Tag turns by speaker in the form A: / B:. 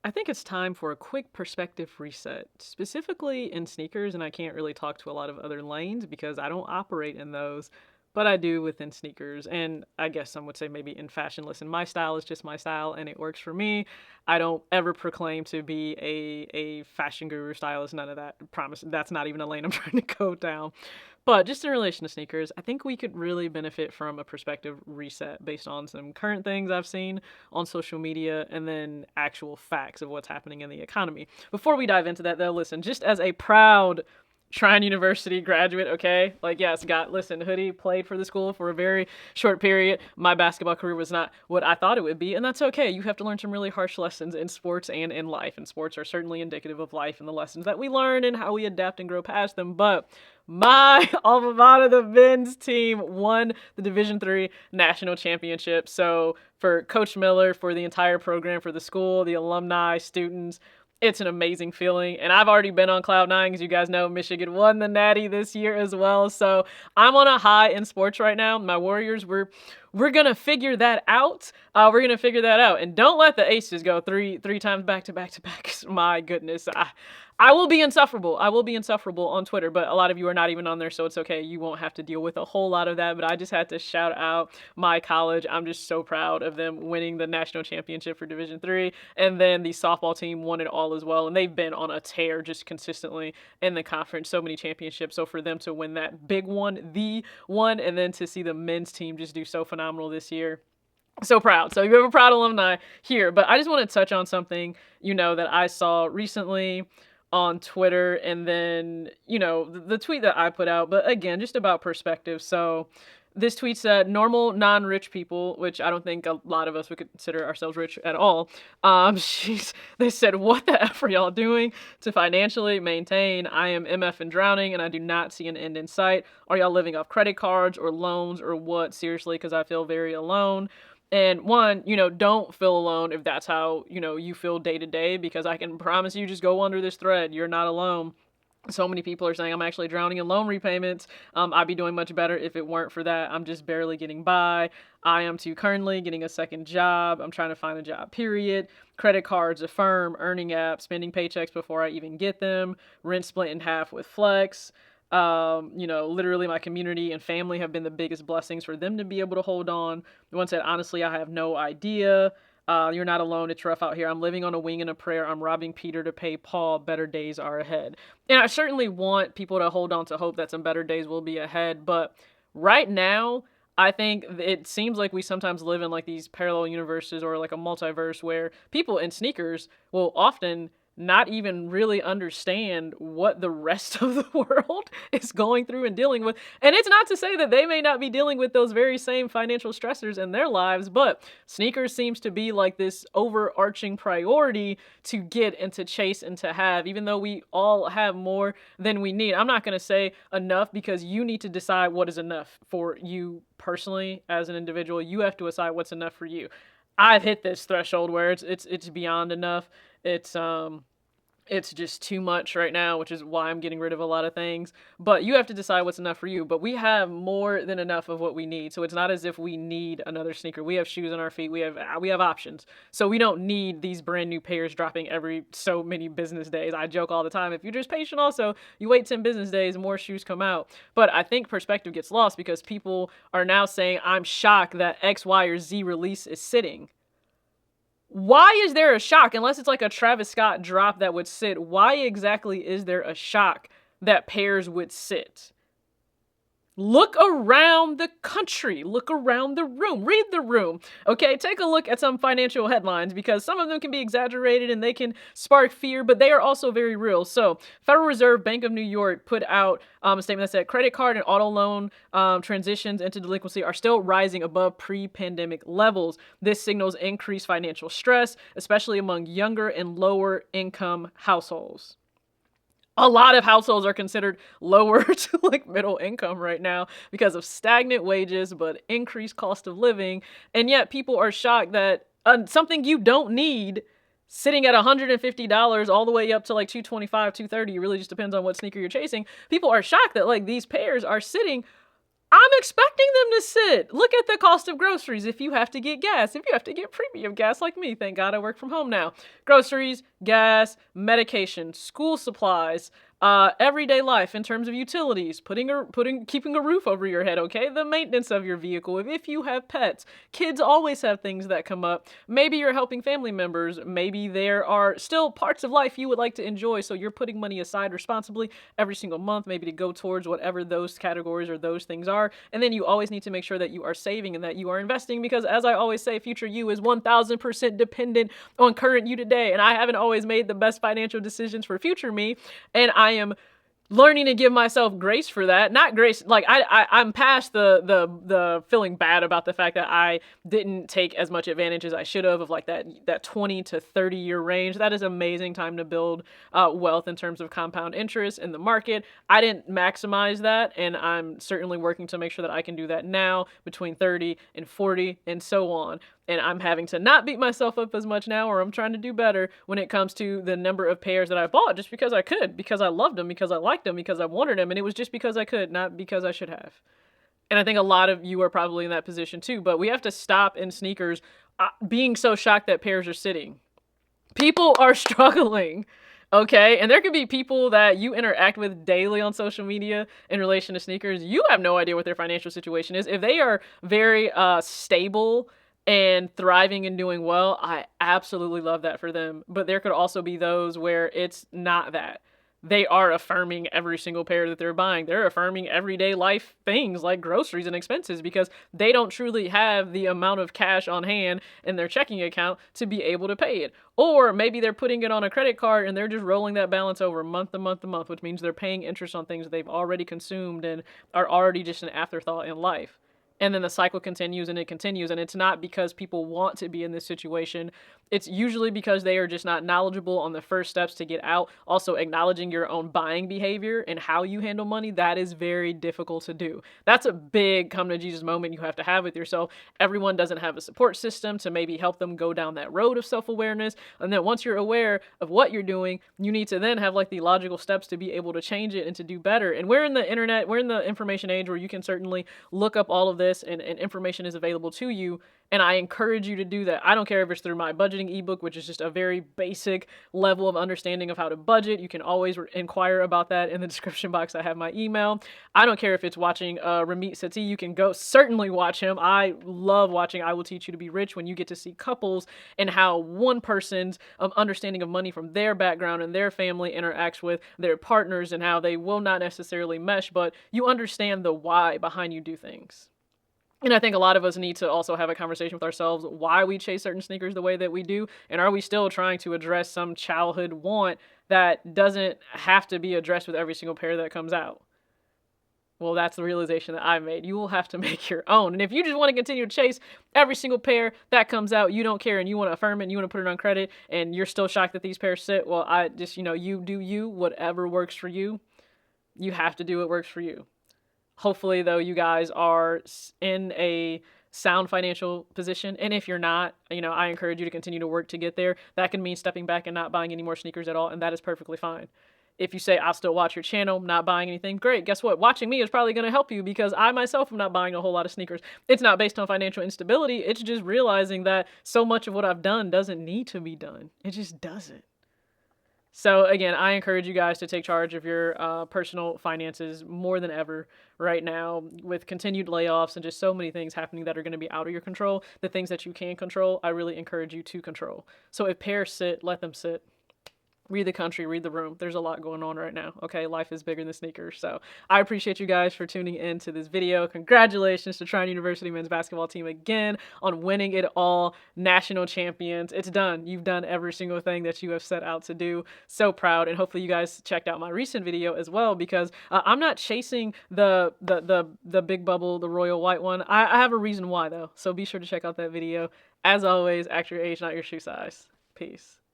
A: I think it's time for a quick perspective reset, specifically in sneakers, and I can't really talk to a lot of other lanes because I don't operate in those, but I do within sneakers, and I guess some would say maybe in fashion. Listen, my style is just my style, and it works for me. I don't ever proclaim to be a fashion guru stylist, none of that. I promise, that's not even a lane I'm trying to go down. But just in relation to sneakers, I think we could really benefit from a perspective reset based on some current things I've seen on social media and then actual facts of what's happening in the economy. Before we dive into that, though, listen, just as a proud Trine University graduate, okay? Like, yes, listen, Hoodie played for the school for a very short period. My basketball career was not what I thought it would be, and that's okay. You have to learn some really harsh lessons in sports and in life, and sports are certainly indicative of life and the lessons that we learn and how we adapt and grow past them. But my alma mater, the men's team, won the Division III national championship. So for Coach Miller, for the entire program, for the school, the alumni, students, it's an amazing feeling. And I've already been on cloud nine, because you guys know Michigan won the Natty this year as well. So I'm on a high in sports right now. My Warriors, we're gonna figure that out. We're gonna figure that out. And don't let the Aces go three times back to back to back. My goodness, I will be insufferable. I will be insufferable on Twitter, but a lot of you are not even on there, so it's okay. You won't have to deal with a whole lot of that, but I just had to shout out my college. I'm just so proud of them winning the national championship for Division III, and then the softball team won it all as well, and they've been on a tear just consistently in the conference, so many championships. So for them to win that big one, the one, and then to see the men's team just do so phenomenal this year, so proud. So you have a proud alumni here. But I just want to touch on something, that I saw recently on Twitter, and then, the tweet that I put out, but again, just about perspective. So this tweet said, normal non-rich people, which I don't think a lot of us would consider ourselves rich at all. They said, what the F are y'all doing to financially maintain? I am MF and drowning, and I do not see an end in sight. Are y'all living off credit cards or loans or what? Seriously, because I feel very alone. And one, don't feel alone if that's how, you feel day to day, because I can promise you, just go under this thread. You're not alone. So many people are saying I'm actually drowning in loan repayments. I'd be doing much better if it weren't for that. I'm just barely getting by. I am too currently getting a second job. I'm trying to find a job, period. Credit cards, Affirm, earning app, spending paychecks before I even get them. Rent split in half with Flex. Literally my community and family have been the biggest blessings for them to be able to hold on. The one said, honestly, I have no idea. You're not alone. It's rough out here. I'm living on a wing and a prayer. I'm robbing Peter to pay Paul. Better days are ahead. And I certainly want people to hold on to hope that some better days will be ahead. But right now, I think it seems like we sometimes live in like these parallel universes or like a multiverse where people in sneakers will often not even really understand what the rest of the world is going through and dealing with. And it's not to say that they may not be dealing with those very same financial stressors in their lives, but sneakers seems to be like this overarching priority to get and to chase and to have, even though we all have more than we need. I'm not going to say enough, because you need to decide what is enough for you personally as an individual. You have to decide what's enough for you. I've hit this threshold where it's beyond enough. It's just too much right now, which is why I'm getting rid of a lot of things. But you have to decide what's enough for you. But we have more than enough of what we need. So it's not as if we need another sneaker. We have shoes on our feet. We have options. So we don't need these brand new pairs dropping every so many business days. I joke all the time, if you're just patient also, you wait 10 business days, more shoes come out. But I think perspective gets lost because people are now saying, I'm shocked that X, Y, or Z release is sitting. Why is there a shock? Unless it's like a Travis Scott drop that would sit. Why exactly is there a shock that pairs would sit? Look around the country. Look around the room. Read the room. Okay, take a look at some financial headlines, because some of them can be exaggerated and they can spark fear, but they are also very real. So, Federal Reserve Bank of New York put out a statement that said credit card and auto loan transitions into delinquency are still rising above pre-pandemic levels. This signals increased financial stress, especially among younger and lower income households. A lot of households are considered lower to like middle income right now because of stagnant wages, but increased cost of living. And yet people are shocked that something you don't need sitting at $150 all the way up to like $225, $230, it really just depends on what sneaker you're chasing. People are shocked that like these pairs are sitting I'm expecting them to sit. Look at the cost of groceries. If you have to get gas, if you have to get premium gas like me, thank God I work from home now. Groceries, gas, medication, school supplies, everyday life in terms of utilities, keeping a roof over your head, okay? The maintenance of your vehicle, if you have pets. Kids always have things that come up. Maybe you're helping family members. Maybe there are still parts of life you would like to enjoy, so you're putting money aside responsibly every single month, maybe to go towards whatever those categories or those things are. And then you always need to make sure that you are saving and that you are investing, because as I always say, future you is 1000% dependent on current you today. And I haven't always made the best financial decisions for future me, and I am learning to give myself grace for that. Not grace, like I'm past the feeling bad about the fact that I didn't take as much advantage as I should have of like that 20 to 30 year range. That is amazing time to build wealth in terms of compound interest in the market. I didn't maximize that, and I'm certainly working to make sure that I can do that now between 30 and 40 and so on. And I'm having to not beat myself up as much now, or I'm trying to do better when it comes to the number of pairs that I bought just because I could, because I loved them, because I liked them, because I wanted them, and it was just because I could, not because I should have. And I think a lot of you are probably in that position too, but we have to stop in sneakers being so shocked that pairs are sitting. People are struggling. Okay, and there could be people that you interact with daily on social media in relation to sneakers. You have no idea what their financial situation is. If they are very stable and thriving and doing well, I absolutely love that for them. But there could also be those where it's not that. They are affirming every single pair that they're buying. They're affirming everyday life things like groceries and expenses because they don't truly have the amount of cash on hand in their checking account to be able to pay it. Or maybe they're putting it on a credit card and they're just rolling that balance over month to month to month, which means they're paying interest on things they've already consumed and are already just an afterthought in life. And then the cycle continues and it continues. And it's not because people want to be in this situation. It's usually because they are just not knowledgeable on the first steps to get out. Also, acknowledging your own buying behavior and how you handle money, that is very difficult to do. That's a big come to Jesus moment you have to have with yourself. Everyone doesn't have a support system to maybe help them go down that road of self-awareness. And then once you're aware of what you're doing, you need to then have like the logical steps to be able to change it and to do better. And we're in the internet, we're in the information age where you can certainly look up all of this and information is available to you. And I encourage you to do that. I don't care if it's through my budgeting ebook, which is just a very basic level of understanding of how to budget. You can always inquire about that in the description box. I have my email. I don't care if it's watching Ramit Sethi. You can go certainly watch him. I love watching I Will Teach You to Be Rich, when you get to see couples and how one person's understanding of money from their background and their family interacts with their partners and how they will not necessarily mesh, but you understand the why behind you do things. And I think a lot of us need to also have a conversation with ourselves why we chase certain sneakers the way that we do. And are we still trying to address some childhood want that doesn't have to be addressed with every single pair that comes out? Well, that's the realization that I made. You will have to make your own. And if you just want to continue to chase every single pair that comes out, you don't care, and you want to affirm it, and you want to put it on credit, and you're still shocked that these pairs sit, well, I just, you do you, whatever works for you. You have to do what works for you. Hopefully, though, you guys are in a sound financial position. And if you're not, I encourage you to continue to work to get there. That can mean stepping back and not buying any more sneakers at all. And that is perfectly fine. If you say, I'll still watch your channel, not buying anything, great. Guess what? Watching me is probably going to help you, because I myself am not buying a whole lot of sneakers. It's not based on financial instability. It's just realizing that so much of what I've done doesn't need to be done. It just doesn't. So again, I encourage you guys to take charge of your personal finances more than ever right now, with continued layoffs and just so many things happening that are going to be out of your control. The things that you can control, I really encourage you to control. So if pairs sit, let them sit. Read the country, read the room. There's a lot going on right now. Okay, life is bigger than sneakers. So I appreciate you guys for tuning in to this video. Congratulations to Trine University men's basketball team again on winning it all, national champions. It's done. You've done every single thing that you have set out to do. So proud. And hopefully you guys checked out my recent video as well, because I'm not chasing the big bubble, the royal white one. I have a reason why though. So be sure to check out that video. As always, act your age, not your shoe size. Peace.